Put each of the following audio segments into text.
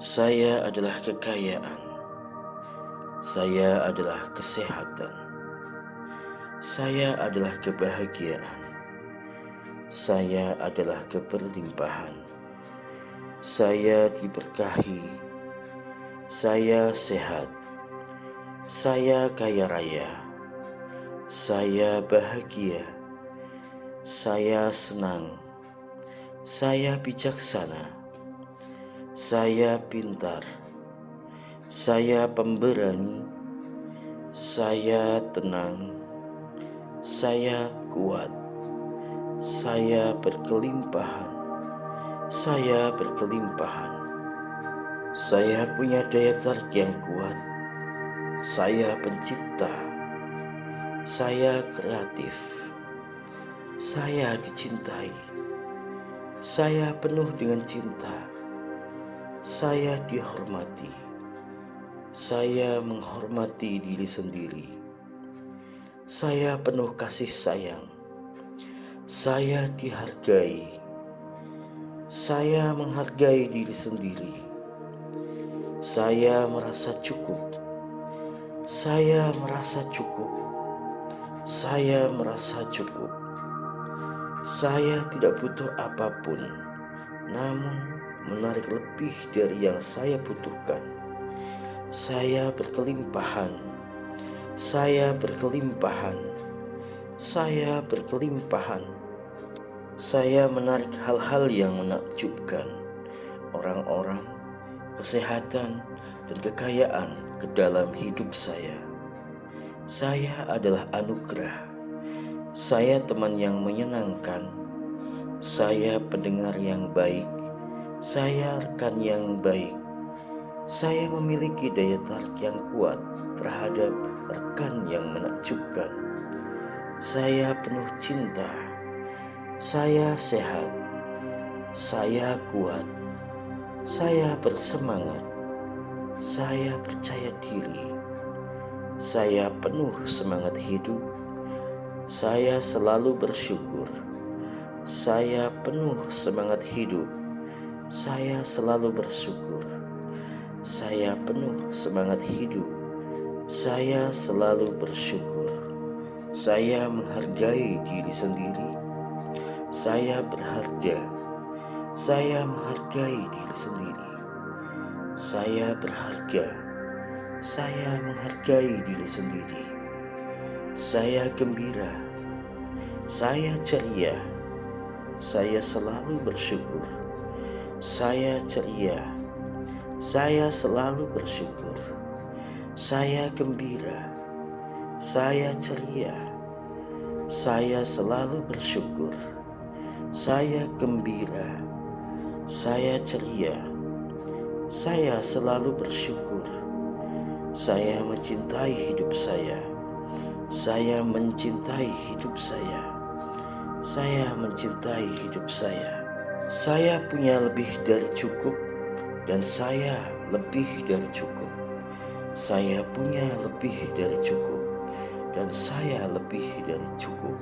Saya adalah kekayaan, saya adalah kesehatan, saya adalah kebahagiaan, saya adalah keberlimpahan, saya diberkahi, saya sehat, saya kaya raya, saya bahagia, saya senang, saya bijaksana, saya pintar, saya pemberani, saya tenang, saya kuat, saya berkelimpahan, saya berkelimpahan. Saya punya daya tarik yang kuat, saya pencipta, saya kreatif, saya dicintai, saya penuh dengan cinta, saya dihormati, saya menghormati diri sendiri, saya penuh kasih sayang, saya dihargai, saya menghargai diri sendiri, saya merasa cukup, saya merasa cukup, saya merasa cukup. Saya tidak butuh apapun, namun menarik lebih dari yang saya butuhkan. Saya berkelimpahan, saya berkelimpahan, saya berkelimpahan. Saya menarik hal-hal yang menakjubkan, orang-orang, kesehatan, dan kekayaan ke dalam hidup saya. Saya adalah anugerah. Saya teman yang menyenangkan, saya pendengar yang baik, saya rekan yang baik, saya memiliki daya tarik yang kuat terhadap rekan yang menakjubkan. Saya penuh cinta, saya sehat, saya kuat, saya bersemangat, saya percaya diri, saya penuh semangat hidup, saya selalu bersyukur, saya penuh semangat hidup, saya selalu bersyukur, saya penuh semangat hidup, saya selalu bersyukur, saya menghargai diri sendiri, saya berharga, saya menghargai diri sendiri, saya berharga, saya menghargai diri sendiri, saya gembira, saya ceria, saya selalu bersyukur, saya ceria, saya selalu bersyukur, saya gembira, saya ceria, saya selalu bersyukur, saya gembira, saya ceria, saya selalu bersyukur, saya mencintai hidup saya mencintai hidup saya mencintai hidup saya punya lebih dari cukup dan saya lebih dari cukup. Saya punya lebih dari cukup dan saya lebih dari cukup.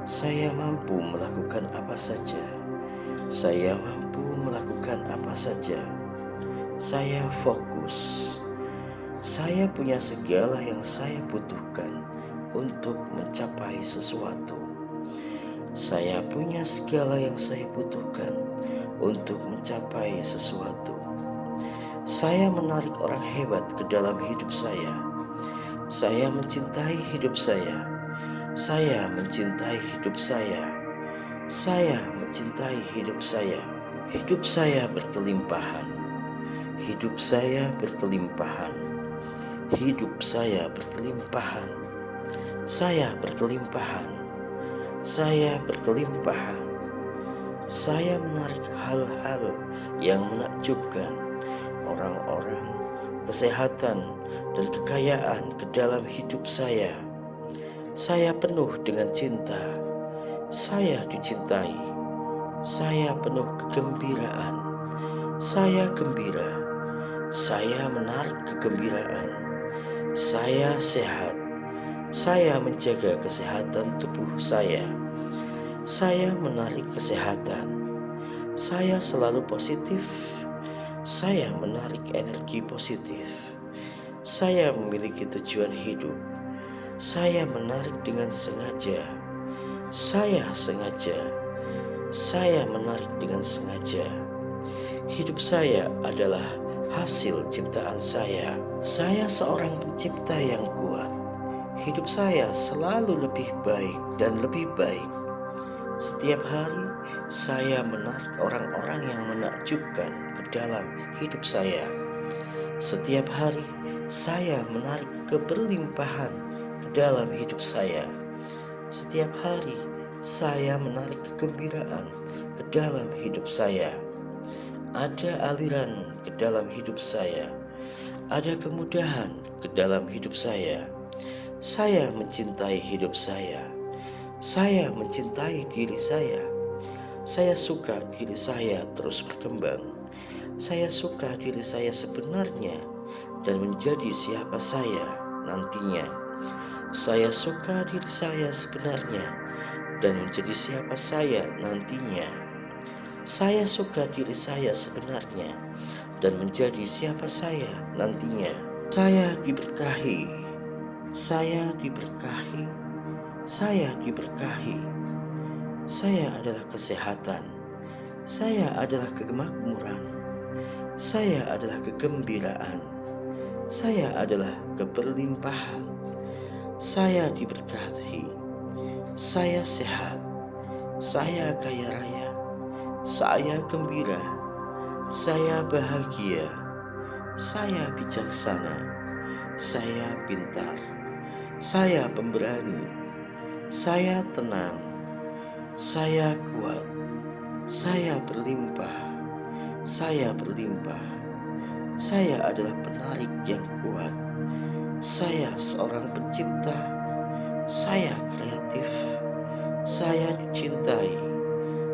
Saya mampu melakukan apa saja. Saya mampu melakukan apa saja. Saya fokus. Saya punya segala yang saya butuhkan untuk mencapai sesuatu. Saya punya segala yang saya butuhkan untuk mencapai sesuatu. Saya menarik orang hebat ke dalam hidup saya. Saya mencintai hidup saya. Saya mencintai hidup saya. Saya mencintai hidup saya. Hidup saya berkelimpahan. Hidup saya berkelimpahan. Hidup saya berkelimpahan. Saya berkelimpahan. Saya berkelimpahan. Saya menarik hal-hal yang menakjubkan, orang-orang, kesehatan, dan kekayaan ke dalam hidup saya. Saya penuh dengan cinta. Saya dicintai. Saya penuh kegembiraan. Saya gembira. Saya menarik kegembiraan. Saya sehat. Saya menjaga kesehatan tubuh saya. Saya menarik kesehatan. Saya selalu positif. Saya menarik energi positif. Saya memiliki tujuan hidup. Saya menarik dengan sengaja. Saya sengaja. Saya menarik dengan sengaja. Hidup saya adalah hasil ciptaan saya. Saya seorang pencipta yang kuat. Hidup saya selalu lebih baik dan lebih baik. Setiap hari saya menarik orang-orang yang menakjubkan ke dalam hidup saya. Setiap hari saya menarik keberlimpahan ke dalam hidup saya. Setiap hari saya menarik kegembiraan ke dalam hidup saya. Ada aliran ke dalam hidup saya. Ada kemudahan ke dalam hidup saya. Saya mencintai hidup saya. Saya mencintai diri saya. Saya suka diri saya terus berkembang. Saya suka diri saya sebenarnya dan menjadi siapa saya nantinya. Saya suka diri saya sebenarnya dan menjadi siapa saya nantinya. Saya suka diri saya sebenarnya dan menjadi siapa saya nantinya. Saya diberkahi. Saya diberkahi. Saya diberkahi. Saya adalah kesehatan. Saya adalah kemakmuran. Saya adalah kegembiraan. Saya adalah keberlimpahan. Saya diberkati. Saya sehat. Saya kaya raya. Saya gembira. Saya bahagia. Saya bijaksana. Saya pintar. Saya pemberani. Saya tenang. Saya kuat. Saya berlimpah. Saya berlimpah. Saya adalah penarik yang kuat. Saya seorang pencipta. Saya kreatif. Saya dicintai.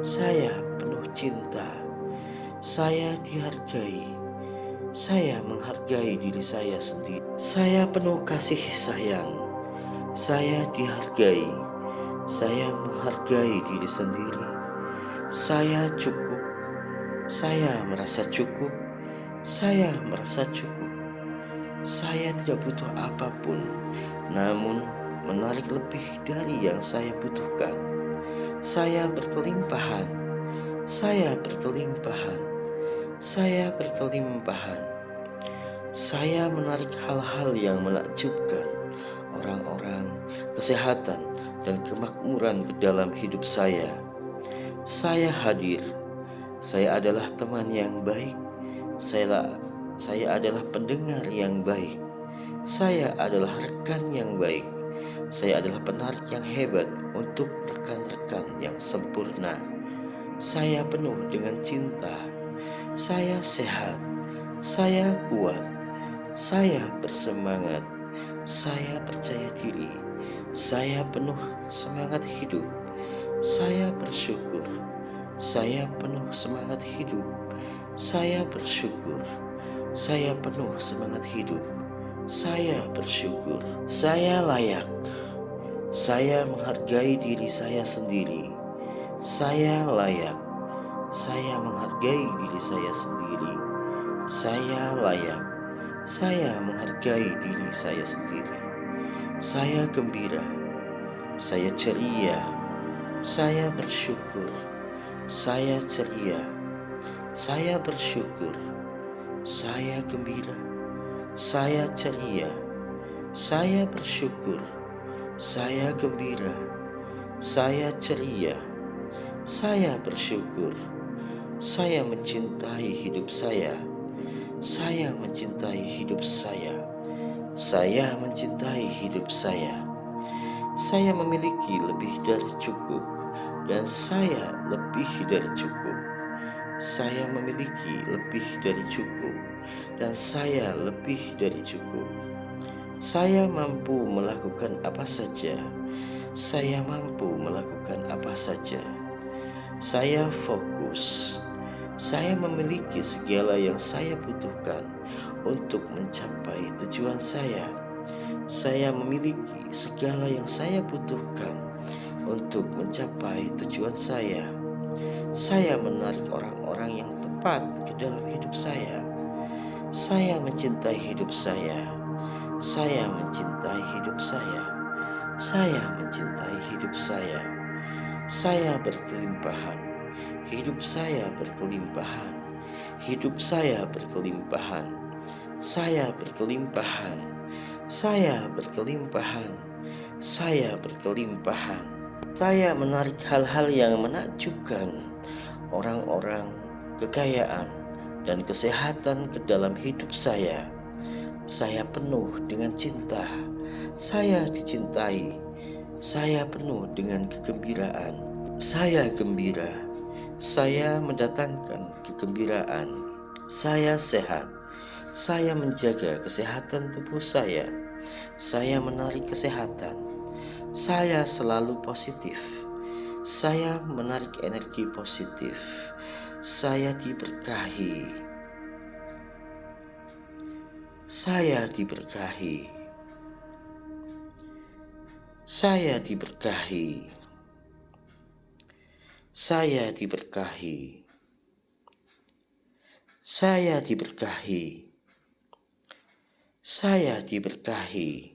Saya penuh cinta. Saya dihargai. Saya menghargai diri saya sendiri. Saya penuh kasih sayang. Saya dihargai. Saya menghargai diri sendiri. Saya cukup. Saya merasa cukup. Saya merasa cukup. Saya tidak butuh apapun, namun menarik lebih dari yang saya butuhkan. Saya berkelimpahan. Saya berkelimpahan. Saya berkelimpahan. Saya menarik hal-hal yang menakjubkan, orang-orang, kesehatan, dan kemakmuran ke dalam hidup saya. Saya hadir. Saya adalah teman yang baik. Saya adalah pendengar yang baik. Saya adalah rekan yang baik. Saya adalah penarik yang hebat untuk rekan-rekan yang sempurna. Saya penuh dengan cinta. Saya sehat. Saya kuat. Saya bersemangat. Saya percaya diri. Saya penuh semangat hidup. Saya bersyukur. Saya penuh semangat hidup. Saya bersyukur. Saya penuh semangat hidup. Saya bersyukur. Saya layak. Saya menghargai diri saya sendiri. Saya layak. Saya menghargai diri saya sendiri. Saya layak. Saya menghargai diri saya sendiri. Saya gembira. Saya ceria. Saya bersyukur. Saya ceria. Saya bersyukur. Saya gembira. Saya ceria. Saya bersyukur. Saya gembira. Saya ceria. Saya bersyukur. Saya mencintai hidup saya. Saya mencintai hidup saya. Saya mencintai hidup saya. Saya memiliki lebih dari cukup, dan saya lebih dari cukup. Saya memiliki lebih dari cukup, dan saya lebih dari cukup. Saya mampu melakukan apa saja. Saya mampu melakukan apa saja. Saya fokus. Saya memiliki segala yang saya butuhkan untuk mencapai tujuan saya. Saya memiliki segala yang saya butuhkan untuk mencapai tujuan saya. Saya menarik orang-orang yang tepat ke dalam hidup saya. Saya mencintai hidup saya. Saya mencintai hidup saya. Saya mencintai hidup saya. Saya berkelimpahan. Hidup saya berkelimpahan. Hidup saya berkelimpahan. Saya berkelimpahan. Saya berkelimpahan. Saya berkelimpahan. Saya menarik hal-hal yang menakjubkan, orang-orang, kekayaan, dan kesehatan ke dalam hidup saya. Saya penuh dengan cinta. Saya dicintai. Saya penuh dengan kegembiraan. Saya gembira. Saya mendatangkan kegembiraan. Saya sehat. Saya menjaga kesehatan tubuh saya. Saya menarik kesehatan. Saya selalu positif. Saya menarik energi positif. Saya diberkahi. Saya diberkahi. Saya diberkahi. Saya diberkahi. Saya diberkahi. Saya diberkahi.